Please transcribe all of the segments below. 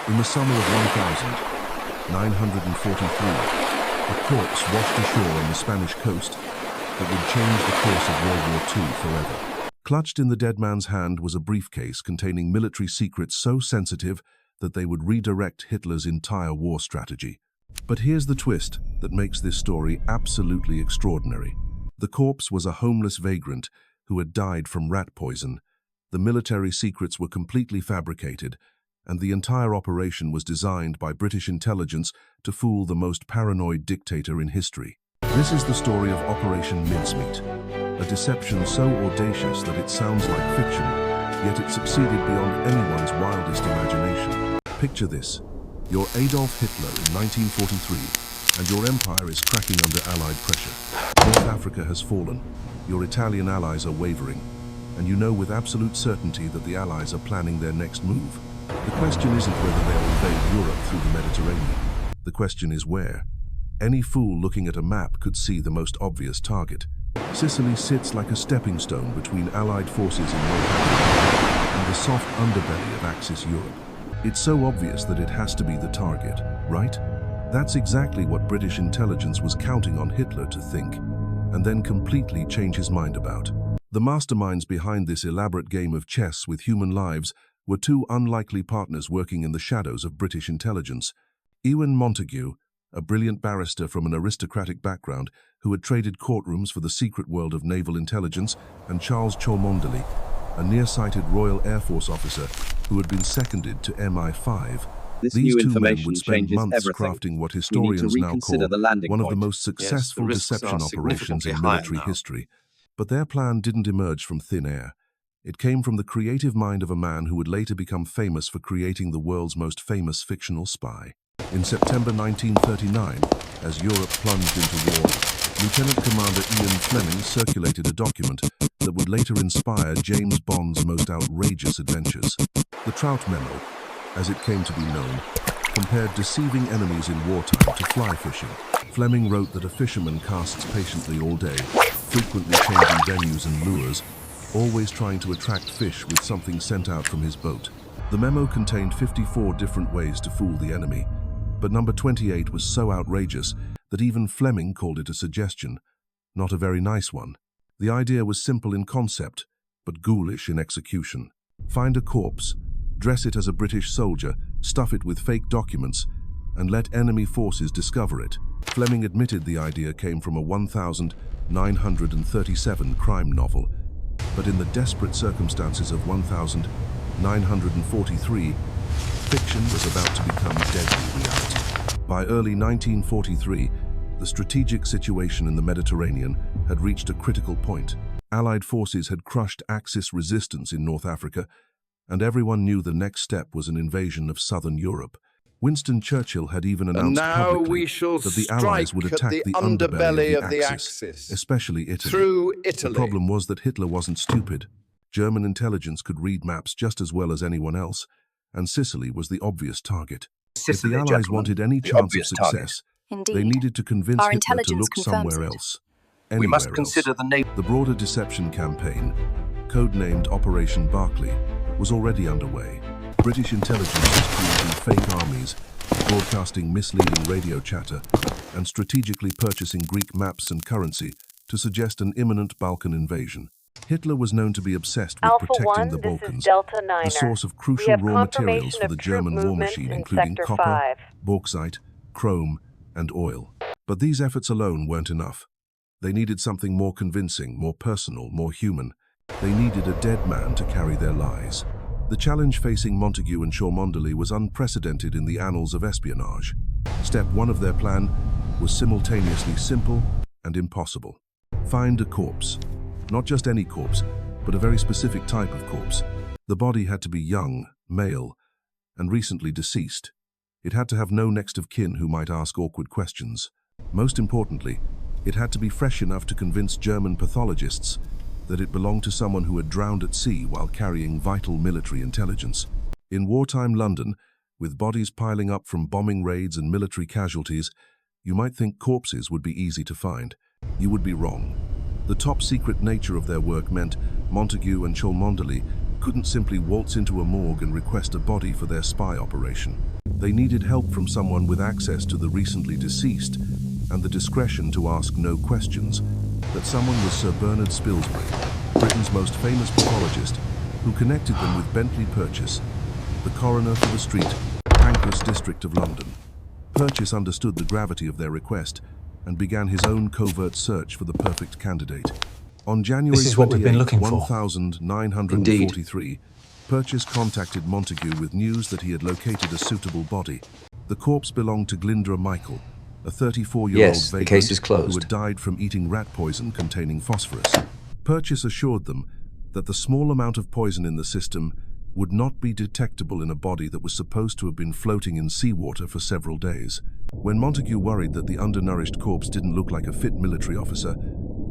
In the summer of 1943, a corpse washed ashore on the Spanish coast that would change the course of World War II forever. Clutched in the dead man's hand was a briefcase containing military secrets so sensitive that they would redirect Hitler's entire war strategy. But here's the twist that makes this story absolutely extraordinary. The corpse was a homeless vagrant who had died from rat poison. The military secrets were completely fabricated, and the entire operation was designed by British intelligence to fool the most paranoid dictator in history. This is the story of Operation Mincemeat, a deception so audacious that it sounds like fiction, yet it succeeded beyond anyone's wildest imagination. Picture this: you're Adolf Hitler in 1943, and your empire is cracking under Allied pressure. North Africa has fallen, your Italian allies are wavering, and you know with absolute certainty that the Allies are planning their next move. The question isn't whether they'll invade Europe through the Mediterranean. The question is where. Any fool looking at a map could see the most obvious target. Sicily sits like a stepping stone between Allied forces in North Africa and the soft underbelly of Axis Europe. It's so obvious that it has to be the target, right? That's exactly what British intelligence was counting on Hitler to think, and then completely change his mind about. The masterminds behind this elaborate game of chess with human lives were two unlikely partners working in the shadows of British intelligence. Ewan Montagu, a brilliant barrister from an aristocratic background who had traded courtrooms for the secret world of naval intelligence, and Charles Cholmondeley, a nearsighted Royal Air Force officer who had been seconded to MI5. These two men would spend months crafting what historians now call one of the most successful deception operations in military history. But their plan didn't emerge from thin air. It came from the creative mind of a man who would later become famous for creating the world's most famous fictional spy. In September 1939, as Europe plunged into war, Lieutenant Commander Ian Fleming circulated a document that would later inspire James Bond's most outrageous adventures. The Trout Memo, as it came to be known, compared deceiving enemies in wartime to fly fishing. Fleming wrote that a fisherman casts patiently all day, frequently changing venues and lures, always trying to attract fish with something sent out from his boat. The memo contained 54 different ways to fool the enemy, but number 28 was so outrageous that even Fleming called it a suggestion, not a very nice one. The idea was simple in concept, but ghoulish in execution. Find a corpse, dress it as a British soldier, stuff it with fake documents, and let enemy forces discover it. Fleming admitted the idea came from a 1937 crime novel, but in the desperate circumstances of 1943, fiction was about to become deadly reality. By early 1943, the strategic situation in the Mediterranean had reached a critical point. Allied forces had crushed Axis resistance in North Africa, and everyone knew the next step was an invasion of southern Europe. Winston Churchill had even announced publicly that the Allies would attack the underbelly of the Axis, especially Italy. Through Italy. The problem was that Hitler wasn't stupid. German intelligence could read maps just as well as anyone else, and Sicily was the obvious target. If the Allies wanted any chance of success, they needed to convince Hitler to look somewhere else. We must consider the name. The broader deception campaign, codenamed Operation Barclay, was already underway. British intelligence was creating fake armies, broadcasting misleading radio chatter, and strategically purchasing Greek maps and currency to suggest an imminent Balkan invasion. Hitler was known to be obsessed with protecting the Balkans, the source of crucial raw materials for the German war machine, including copper, bauxite, chrome, and oil. But these efforts alone weren't enough. They needed something more convincing, more personal, more human. They needed a dead man to carry their lies. The challenge facing Montagu and Cholmondeley was unprecedented in the annals of espionage. Step one of their plan was simultaneously simple and impossible. Find a corpse. Not just any corpse, but a very specific type of corpse. The body had to be young, male, and recently deceased. It had to have no next of kin who might ask awkward questions. Most importantly, it had to be fresh enough to convince German pathologists that it belonged to someone who had drowned at sea while carrying vital military intelligence. In wartime London, with bodies piling up from bombing raids and military casualties, you might think corpses would be easy to find. You would be wrong. The top-secret nature of their work meant Montagu and Cholmondeley couldn't simply waltz into a morgue and request a body for their spy operation. They needed help from someone with access to the recently deceased and the discretion to ask no questions. That someone was Sir Bernard Spilsbury, Britain's most famous pathologist, who connected them with Bentley Purchase, the coroner for the street, Pancras district of London. Purchase understood the gravity of their request and began his own covert search for the perfect candidate. On January 28, 1943, Purchase contacted Montagu with news that he had located a suitable body. The corpse belonged to Glyndwr Michael, a 34-year-old vagrant who had died from eating rat poison containing phosphorus. Purchase assured them that the small amount of poison in the system would not be detectable in a body that was supposed to have been floating in seawater for several days. When Montagu worried that the undernourished corpse didn't look like a fit military officer,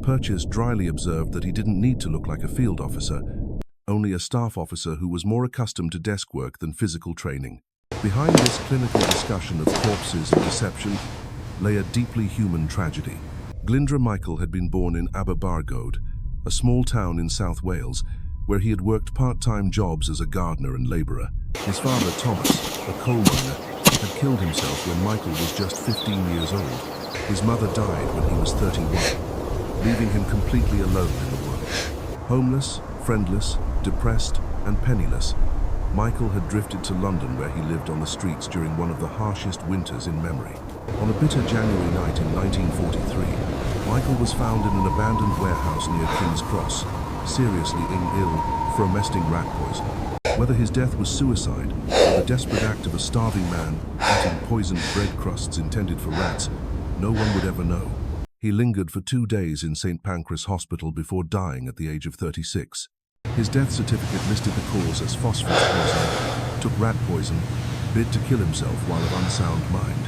Purchase dryly observed that he didn't need to look like a field officer, only a staff officer who was more accustomed to desk work than physical training. Behind this clinical discussion of corpses and deception lay a deeply human tragedy. Glyndwr Michael had been born in Abwehr, a small town in South Wales, where he had worked part-time jobs as a gardener and labourer. His father, Thomas, a coal miner, had killed himself when Michael was just 15 years old. His mother died when he was 31, leaving him completely alone in the world. Homeless, friendless, depressed, and penniless, Michael had drifted to London, where he lived on the streets during one of the harshest winters in memory. On a bitter January night in 1943, Michael was found in an abandoned warehouse near King's Cross, seriously ill from mesting rat poison. Whether his death was suicide or the desperate act of a starving man eating poisoned bread crusts intended for rats, no one would ever know. He lingered for 2 days in St. Pancras Hospital before dying at the age of 36. His death certificate listed the cause as phosphorus poisoning, took rat poison, bid to kill himself while of unsound mind.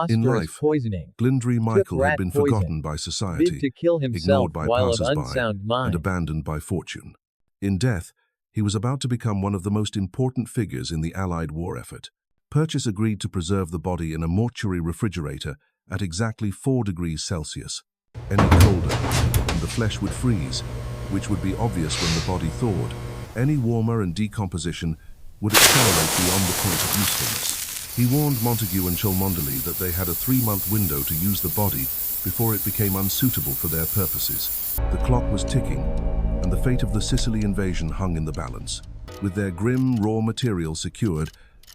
In life, Glyndwr Michael had been forgotten by society, ignored by passers-by, and abandoned by fortune. In death, he was about to become one of the most important figures in the Allied war effort. Purchase agreed to preserve the body in a mortuary refrigerator at exactly 4 degrees Celsius. Any colder, and the flesh would freeze, which would be obvious when the body thawed. Any warmer and decomposition would accelerate beyond the point of usefulness. He warned Montagu and Cholmondeley that they had a 3-month window to use the body before it became unsuitable for their purposes. The clock was ticking, and the fate of the Sicily invasion hung in the balance. With their grim, raw material secured,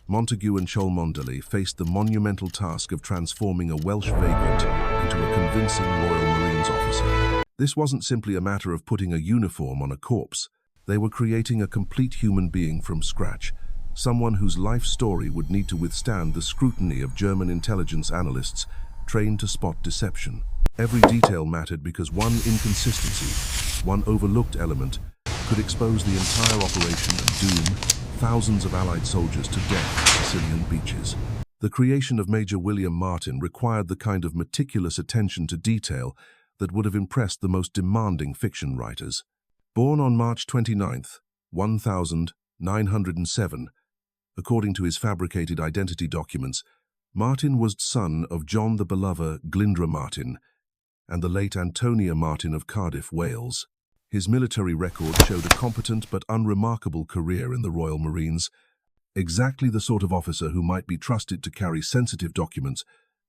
Montagu and Cholmondeley faced the monumental task of transforming a Welsh vagrant into a convincing Royal Marines officer. This wasn't simply a matter of putting a uniform on a corpse. They were creating a complete human being from scratch, someone whose life story would need to withstand the scrutiny of German intelligence analysts trained to spot deception. Every detail mattered because one inconsistency, one overlooked element, could expose the entire operation and doom thousands of Allied soldiers to death on Sicilian beaches. The creation of Major William Martin required the kind of meticulous attention to detail that would have impressed the most demanding fiction writers. Born on March 29, 1907, according to his fabricated identity documents, Martin was son of John the Belover Glyndwr Martin and the late Antonia Martin of Cardiff, Wales. His military record showed a competent but unremarkable career in the Royal Marines, exactly the sort of officer who might be trusted to carry sensitive documents,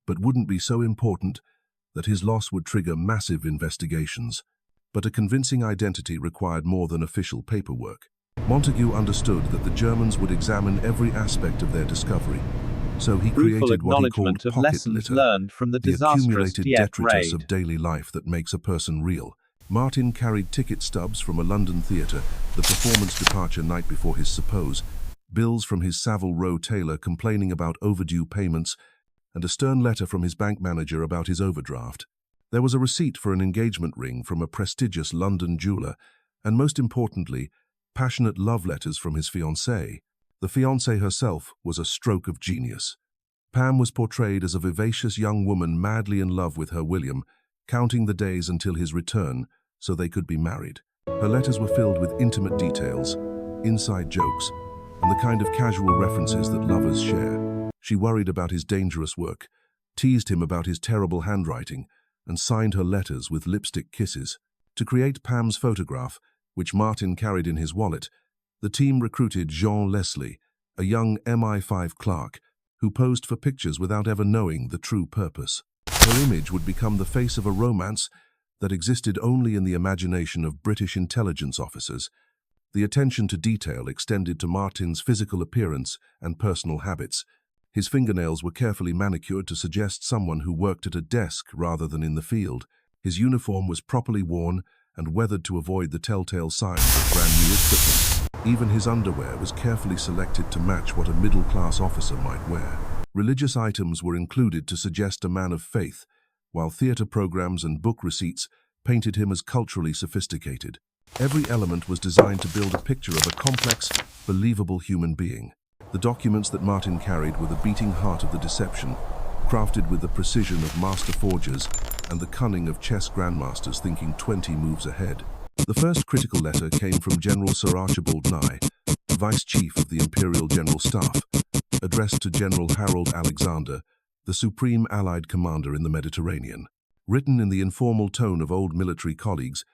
but wouldn't be so important that his loss would trigger massive investigations. But a convincing identity required more than official paperwork. Montagu understood that the Germans would examine every aspect of their discovery, so he created what he called pocket litter, the accumulated detritus of daily life that makes a person real. Martin carried ticket stubs from a London theatre, the performance departure night before his suppose, bills from his Savile Row tailor complaining about overdue payments, and a stern letter from his bank manager about his overdraft. There was a receipt for an engagement ring from a prestigious London jeweller, and most importantly, passionate love letters from his fiancée. The fiancée herself was a stroke of genius. Pam was portrayed as a vivacious young woman madly in love with her William, counting the days until his return so they could be married. Her letters were filled with intimate details, inside jokes, and the kind of casual references that lovers share. She worried about his dangerous work, teased him about his terrible handwriting, and signed her letters with lipstick kisses. To create Pam's photograph, which Martin carried in his wallet, The team recruited Jean Leslie, a young MI5 clerk, who posed for pictures without ever knowing the true purpose. Her image would become the face of a romance that existed only in the imagination of British intelligence officers. The attention to detail extended to Martin's physical appearance and personal habits. His fingernails were carefully manicured to suggest someone who worked at a desk rather than in the field. His uniform was properly worn and weathered to avoid the telltale signs of brand-new equipment. Even his underwear was carefully selected to match what a middle-class officer might wear. Religious items were included to suggest a man of faith, while theater programs and book receipts painted him as culturally sophisticated. Every element was designed to build a picture of a complex, believable human being. The documents that Martin carried were the beating heart of the deception, crafted with the precision of master forgers and the cunning of chess grandmasters thinking 20 moves ahead. The first critical letter came from General Sir Archibald Nye, Vice Chief of the Imperial General Staff, addressed to General Harold Alexander, the Supreme Allied Commander in the Mediterranean. Written in the informal tone of old military colleagues,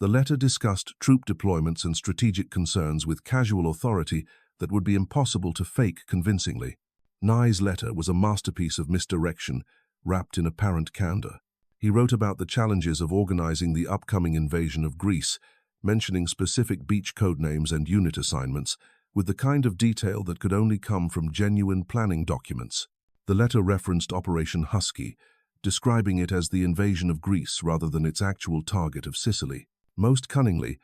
the letter discussed troop deployments and strategic concerns with casual authority that would be impossible to fake convincingly. Nye's letter was a masterpiece of misdirection, wrapped in apparent candor. He wrote about the challenges of organizing the upcoming invasion of Greece, mentioning specific beach code names and unit assignments, with the kind of detail that could only come from genuine planning documents. The letter referenced Operation Husky, describing it as the invasion of Greece rather than its actual target of Sicily. Most cunningly,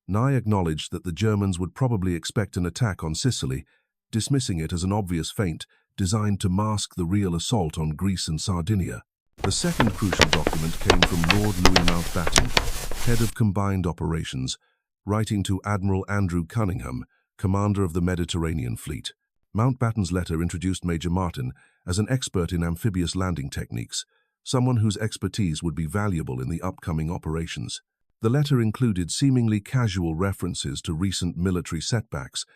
Nye acknowledged that the Germans would probably expect an attack on Sicily, dismissing it as an obvious feint designed to mask the real assault on Greece and Sardinia. The second crucial document came from Lord Louis Mountbatten, head of combined operations, writing to Admiral Andrew Cunningham, commander of the Mediterranean Fleet. Mountbatten's letter introduced Major Martin as an expert in amphibious landing techniques, someone whose expertise would be valuable in the upcoming operations. The letter included seemingly casual references to recent military setbacks,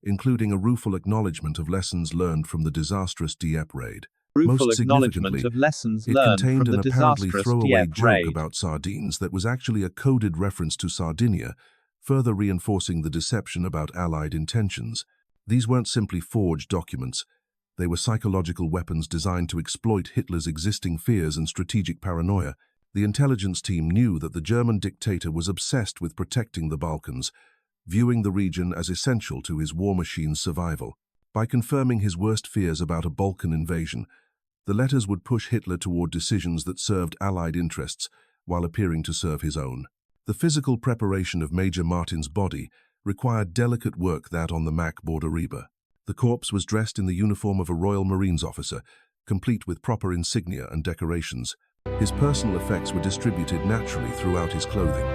including a rueful acknowledgement of lessons learned from the disastrous Dieppe raid. Most significantly, it contained an apparently throwaway joke about sardines that was actually a coded reference to Sardinia, further reinforcing the deception about Allied intentions. These weren't simply forged documents. They were psychological weapons designed to exploit Hitler's existing fears and strategic paranoia. The intelligence team knew that the German dictator was obsessed with protecting the Balkans, viewing the region as essential to his war machine's survival. By confirming his worst fears about a Balkan invasion, the letters would push Hitler toward decisions that served Allied interests while appearing to serve his own. The physical preparation of Major Martin's body required delicate work that on the Mac Borderiba. The corpse was dressed in the uniform of a Royal Marines officer, complete with proper insignia and decorations. His personal effects were distributed naturally throughout his clothing,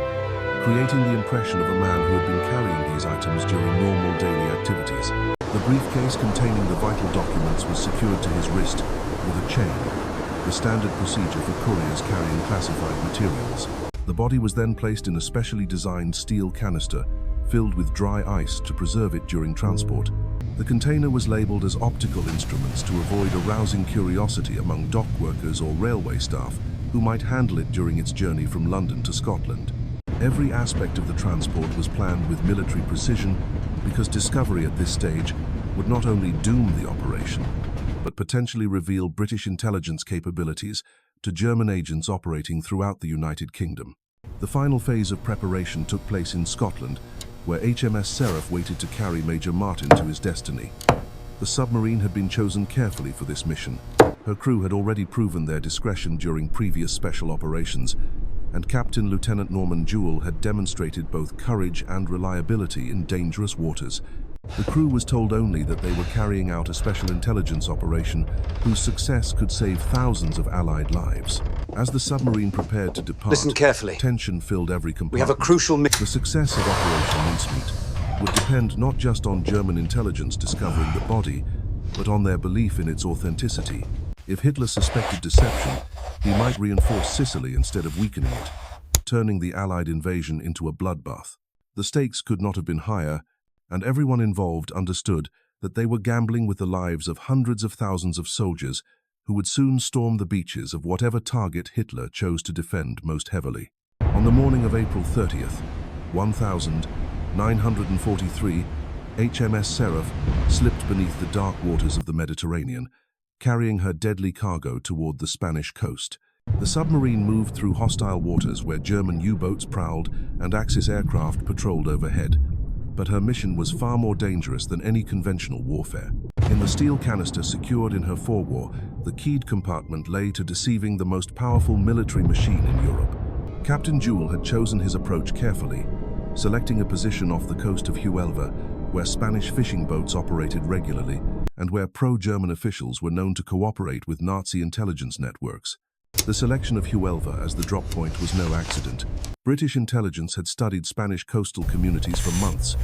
creating the impression of a man who had been carrying these items during normal daily activities. The briefcase containing the vital documents was secured to his wrist with a chain, the standard procedure for couriers carrying classified materials. The body was then placed in a specially designed steel canister filled with dry ice to preserve it during transport. The container was labeled as optical instruments to avoid arousing curiosity among dock workers or railway staff who might handle it during its journey from London to Scotland. Every aspect of the transport was planned with military precision because discovery at this stage would not only doom the operation, but potentially reveal British intelligence capabilities to German agents operating throughout the United Kingdom. The final phase of preparation took place in Scotland, where HMS Seraph waited to carry Major Martin to his destiny. The submarine had been chosen carefully for this mission. Her crew had already proven their discretion during previous special operations, and Captain Lieutenant Norman Jewell had demonstrated both courage and reliability in dangerous waters. The crew was told only that they were carrying out a special intelligence operation whose success could save thousands of Allied lives. As the submarine prepared to depart, Listen carefully. Tension filled every compartment. We have a crucial mission. The success of Operation Mincemeat would depend not just on German intelligence discovering the body, but on their belief in its authenticity. If Hitler suspected deception, he might reinforce Sicily instead of weakening it, turning the Allied invasion into a bloodbath. The stakes could not have been higher, and everyone involved understood that they were gambling with the lives of hundreds of thousands of soldiers who would soon storm the beaches of whatever target Hitler chose to defend most heavily. On the morning of April 30th, 1943, HMS Seraph slipped beneath the dark waters of the Mediterranean, carrying her deadly cargo toward the Spanish coast. The submarine moved through hostile waters where German U-boats prowled and Axis aircraft patrolled overhead. But her mission was far more dangerous than any conventional warfare. In the steel canister secured in her forewar, the keyed compartment lay to deceiving the most powerful military machine in Europe. Captain Jewel had chosen his approach carefully, selecting a position off the coast of Huelva, where Spanish fishing boats operated regularly and where pro-German officials were known to cooperate with Nazi intelligence networks. The selection of Huelva as the drop point was no accident. British intelligence had studied Spanish coastal communities for months,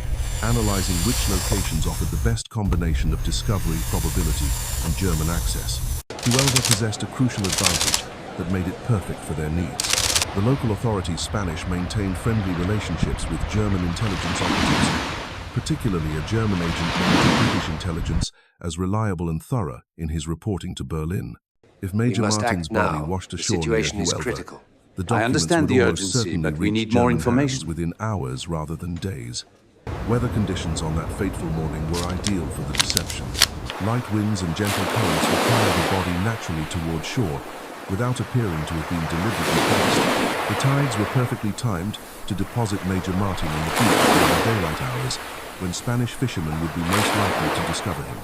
analyzing which locations offered the best combination of discovery, probability, and German access. Huelva possessed a crucial advantage that made it perfect for their needs. The local authorities, Spanish, maintained friendly relationships with German intelligence operatives, particularly a German agent known to British intelligence as reliable and thorough in his reporting to Berlin. If Major Martin's body washed ashore near Huelva, the documents would almost certainly reach German hands within hours rather than days. Weather conditions on that fateful morning were ideal for the deception. Light winds and gentle currents would carry the body naturally toward shore, without appearing to have been deliberately placed. The tides were perfectly timed to deposit Major Martin on the beach during daylight hours, when Spanish fishermen would be most likely to discover him.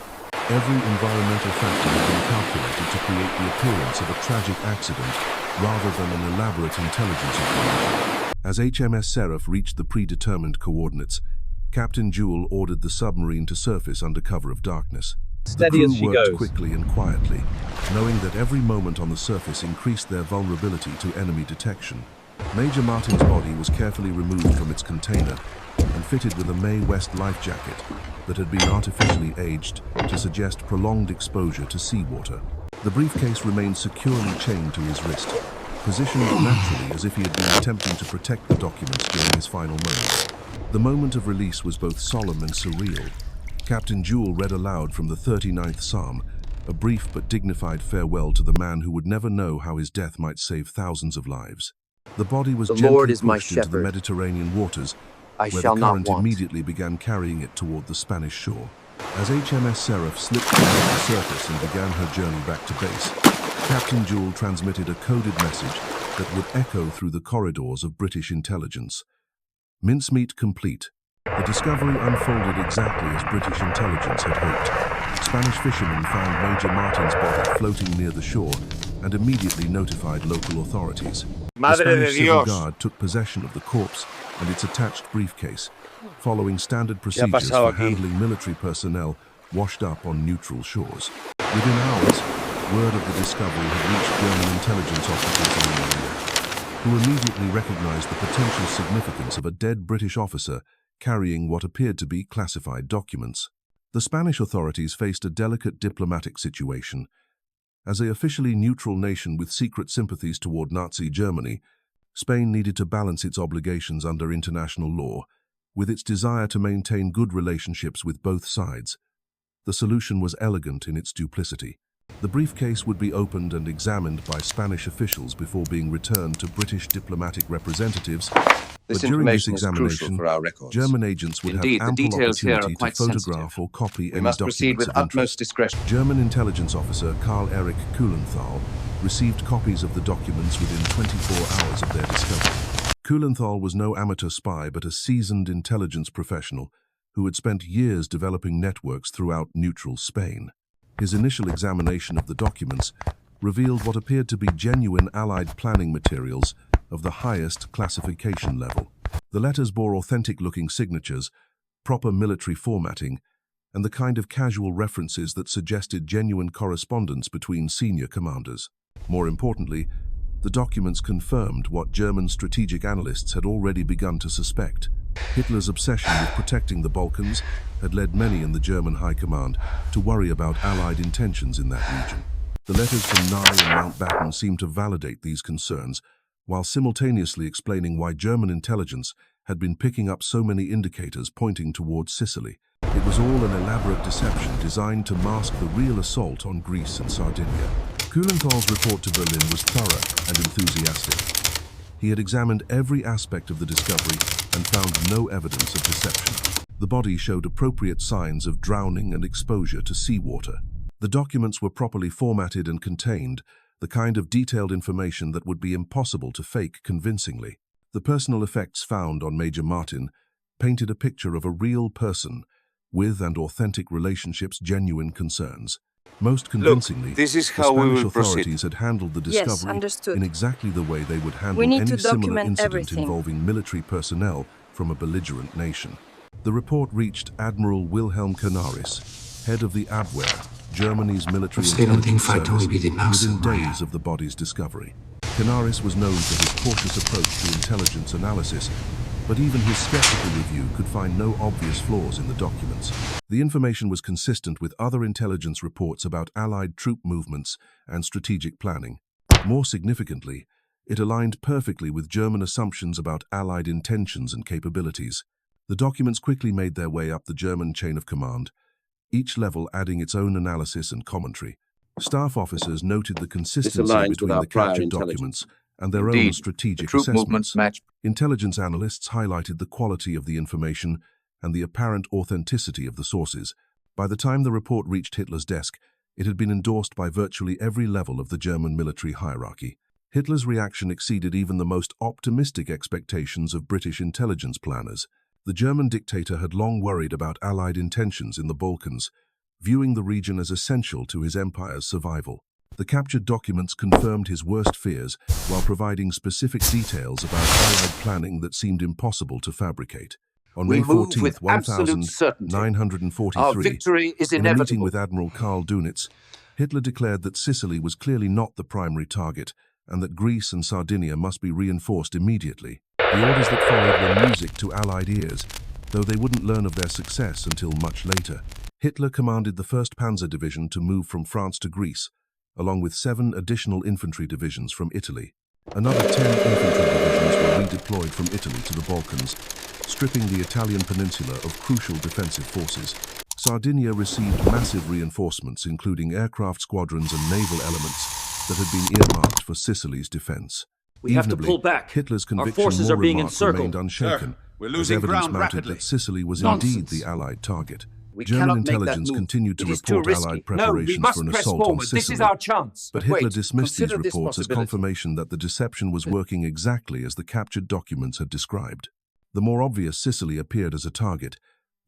Every environmental factor had been calculated to create the appearance of a tragic accident rather than an elaborate intelligence operation. As HMS Seraph reached the predetermined coordinates, Captain Jewel ordered the submarine to surface under cover of darkness. The crew worked quickly and quietly, knowing that every moment on the surface increased their vulnerability to enemy detection. Major Martin's body was carefully removed from its container and fitted with a Mae West life jacket that had been artificially aged to suggest prolonged exposure to seawater. The briefcase remained securely chained to his wrist, positioned naturally as if he had been attempting to protect the documents during his final moments. The moment of release was both solemn and surreal. Captain Jewel read aloud from the 39th Psalm, a brief but dignified farewell to the man who would never know how his death might save thousands of lives. The body was gently pushed into the Mediterranean waters, where the current immediately began carrying it toward the Spanish shore. As HMS Seraph slipped beneath the surface and began her journey back to base, Captain Jewel transmitted a coded message that would echo through the corridors of British intelligence. Mincemeat complete. The discovery unfolded exactly as British intelligence had hoped. Spanish fishermen found Major Martin's body floating near the shore and immediately notified local authorities. The Spanish Civil Guard took possession of the corpse and its attached briefcase, following standard procedures for handling military personnel washed up on neutral shores. Within hours, word of the discovery had reached German intelligence officers in the area, who immediately recognized the potential significance of a dead British officer carrying what appeared to be classified documents. The Spanish authorities faced a delicate diplomatic situation. As an officially neutral nation with secret sympathies toward Nazi Germany, Spain needed to balance its obligations under international law with its desire to maintain good relationships with both sides. The solution was elegant in its duplicity. The briefcase would be opened and examined by Spanish officials before being returned to British diplomatic representatives. But during this examination, German agents would have ample opportunity to photograph or copy any documents of interest. German intelligence officer Karl Erich Kühlenthal received copies of the documents within 24 hours of their discovery. Kühlenthal was no amateur spy but a seasoned intelligence professional who had spent years developing networks throughout neutral Spain. His initial examination of the documents revealed what appeared to be genuine Allied planning materials of the highest classification level. The letters bore authentic-looking signatures, proper military formatting, and the kind of casual references that suggested genuine correspondence between senior commanders. More importantly, the documents confirmed what German strategic analysts had already begun to suspect. Hitler's obsession with protecting the Balkans had led many in the German high command to worry about Allied intentions in that region. The letters from Nye and Mountbatten seemed to validate these concerns, while simultaneously explaining why German intelligence had been picking up so many indicators pointing towards Sicily. It was all an elaborate deception designed to mask the real assault on Greece and Sardinia. Kühlenthal's report to Berlin was thorough and enthusiastic. He had examined every aspect of the discovery and found no evidence of deception. The body showed appropriate signs of drowning and exposure to seawater. The documents were properly formatted and contained the kind of detailed information that would be impossible to fake convincingly. The personal effects found on Major Martin painted a picture of a real person with and authentic relationships, genuine concerns. Most convincingly, this is the how we Spanish will proceed. authorities had handled the discovery in exactly the way they would handle We need any to similar document incident everything. involving military personnel from a belligerent nation. The report reached Admiral Wilhelm Canaris, head of the Abwehr, Germany's military intelligence service, within days of the body's discovery. Canaris was known for his cautious approach to intelligence analysis, but even his skeptical review could find no obvious flaws in the documents. The information was consistent with other intelligence reports about Allied troop movements and strategic planning. More significantly, it aligned perfectly with German assumptions about Allied intentions and capabilities. The documents quickly made their way up the German chain of command, each level adding its own analysis and commentary. Staff officers noted the consistency between the captured documents and their own strategic assessments. Intelligence analysts highlighted the quality of the information and the apparent authenticity of the sources. By the time the report reached Hitler's desk, it had been endorsed by virtually every level of the German military hierarchy. Hitler's reaction exceeded even the most optimistic expectations of British intelligence planners. The German dictator had long worried about Allied intentions in the Balkans, viewing the region as essential to his empire's survival. The captured documents confirmed his worst fears while providing specific details about Allied planning that seemed impossible to fabricate. On May 14, 1943, Our victory is in a inevitable. meeting with Admiral Karl Dönitz, Hitler declared that Sicily was clearly not the primary target and that Greece and Sardinia must be reinforced immediately. The orders that followed were music to Allied ears, though they wouldn't learn of their success until much later. Hitler commanded the 1st Panzer Division to move from France to Greece, along with 7 additional infantry divisions from Italy. Another 10 infantry divisions were redeployed from Italy to the Balkans, stripping the Italian peninsula of crucial defensive forces. Sardinia received massive reinforcements, including aircraft squadrons and naval elements that had been earmarked for Sicily's defense. We have to pull back. Hitler's Our conviction forces are being remained unshaken, Sir, we're as losing evidence ground mounted rapidly. that Sicily was Nonsense. indeed the Allied target. We German cannot make that intelligence move. continued to It is too report risky. Allied No, we preparations must for an press assault on forward. Sicily. This is our chance. But Wait, Hitler dismissed these consider this reports as possibility. confirmation that the deception was working exactly as the captured documents had described. The more obvious Sicily appeared as a target,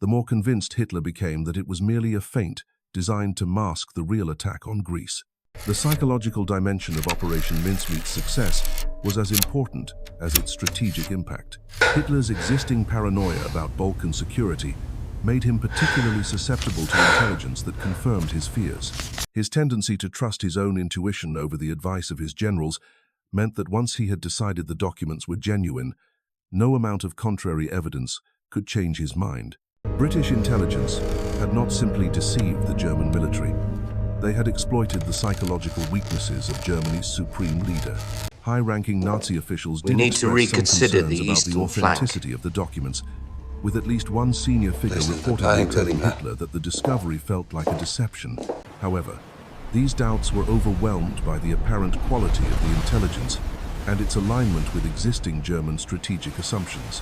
the more convinced Hitler became that it was merely a feint designed to mask the real attack on Greece. The psychological dimension of Operation Mincemeat's success was as important as its strategic impact. Hitler's existing paranoia about Balkan security made him particularly susceptible to intelligence that confirmed his fears. His tendency to trust his own intuition over the advice of his generals meant that once he had decided the documents were genuine, no amount of contrary evidence could change his mind. British intelligence had not simply deceived the German military. They had exploited the psychological weaknesses of Germany's supreme leader. High-ranking Nazi officials did need to express some reconsider concerns the about the eastern flank. authenticity of the documents, with at least one senior figure reportedly telling Hitler that the discovery felt like a deception. However, these doubts were overwhelmed by the apparent quality of the intelligence and its alignment with existing German strategic assumptions.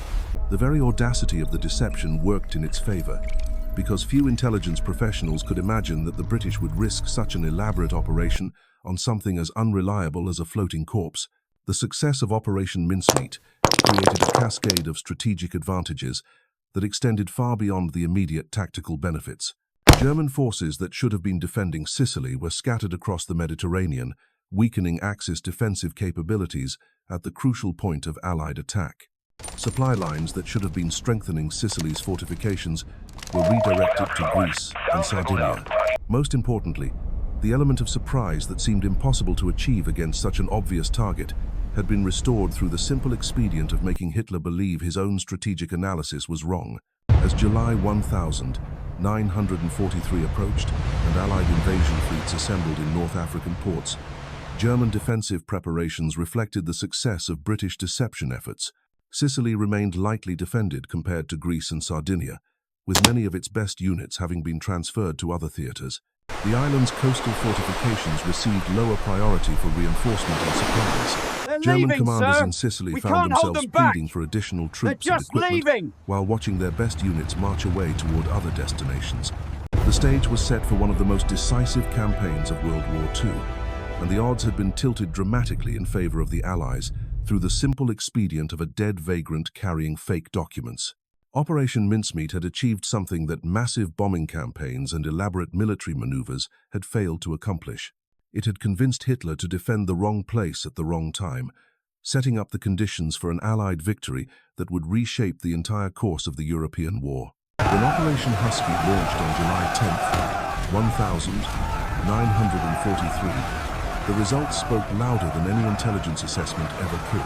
The very audacity of the deception worked in its favor, because few intelligence professionals could imagine that the British would risk such an elaborate operation on something as unreliable as a floating corpse. The success of Operation Mincemeat created a cascade of strategic advantages that extended far beyond the immediate tactical benefits. German forces that should have been defending Sicily were scattered across the Mediterranean, weakening Axis defensive capabilities at the crucial point of Allied attack. Supply lines that should have been strengthening Sicily's fortifications were redirected to Greece and Sardinia. Most importantly, the element of surprise that seemed impossible to achieve against such an obvious target had been restored through the simple expedient of making Hitler believe his own strategic analysis was wrong. As July 1943 approached and Allied invasion fleets assembled in North African ports, German defensive preparations reflected the success of British deception efforts. Sicily remained lightly defended compared to Greece and Sardinia, with many of its best units having been transferred to other theaters. The island's coastal fortifications received lower priority for reinforcement and supplies. German leaving, commanders sir. in Sicily We found can't hold themselves them back. pleading for additional They're troops and just equipment leaving. while watching their best units march away toward other destinations. The stage was set for one of the most decisive campaigns of World War II, and the odds had been tilted dramatically in favor of the Allies through the simple expedient of a dead vagrant carrying fake documents. Operation Mincemeat had achieved something that massive bombing campaigns and elaborate military maneuvers had failed to accomplish. It had convinced Hitler to defend the wrong place at the wrong time, setting up the conditions for an Allied victory that would reshape the entire course of the European war. When Operation Husky launched on July 10th, 1943, the results spoke louder than any intelligence assessment ever could.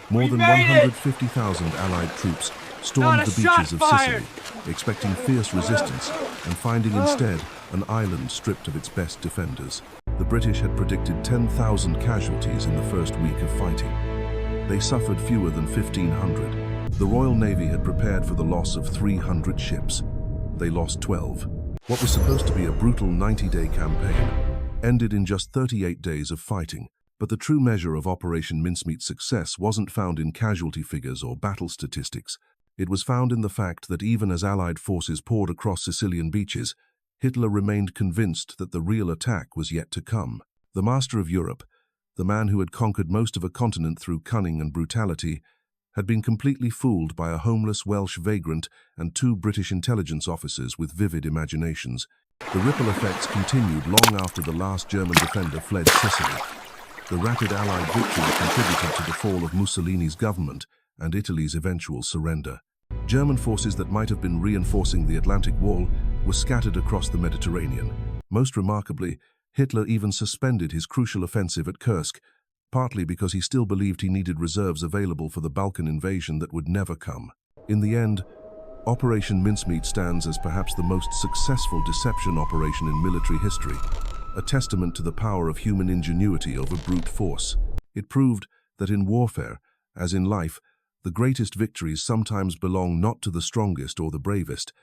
More than 150,000 Allied troops stormed the beaches of Sicily, expecting fierce resistance and finding instead an island stripped of its best defenders. The British had predicted 10,000 casualties in the first week of fighting. They suffered fewer than 1,500. The Royal Navy had prepared for the loss of 300 ships. They lost 12. What was supposed to be a brutal 90-day campaign ended in just 38 days of fighting. But the true measure of Operation Mincemeat's success wasn't found in casualty figures or battle statistics. It was found in the fact that even as Allied forces poured across Sicilian beaches, Hitler remained convinced that the real attack was yet to come. The master of Europe, the man who had conquered most of a continent through cunning and brutality, had been completely fooled by a homeless Welsh vagrant and 2 British intelligence officers with vivid imaginations. The ripple effects continued long after the last German defender fled Sicily. The rapid Allied victory contributed to the fall of Mussolini's government and Italy's eventual surrender. German forces that might have been reinforcing the Atlantic Wall were scattered across the Mediterranean. Most remarkably, Hitler even suspended his crucial offensive at Kursk, partly because he still believed he needed reserves available for the Balkan invasion that would never come. In the end, Operation Mincemeat stands as perhaps the most successful deception operation in military history, a testament to the power of human ingenuity over brute force. It proved that in warfare, as in life, the greatest victories sometimes belong not to the strongest or the bravest,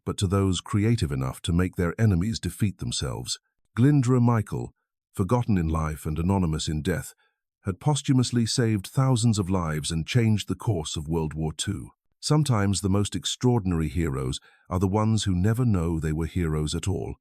but to those creative enough to make their enemies defeat themselves. Glyndwr Michael, forgotten in life and anonymous in death, had posthumously saved thousands of lives and changed the course of World War II. Sometimes the most extraordinary heroes are the ones who never know they were heroes at all.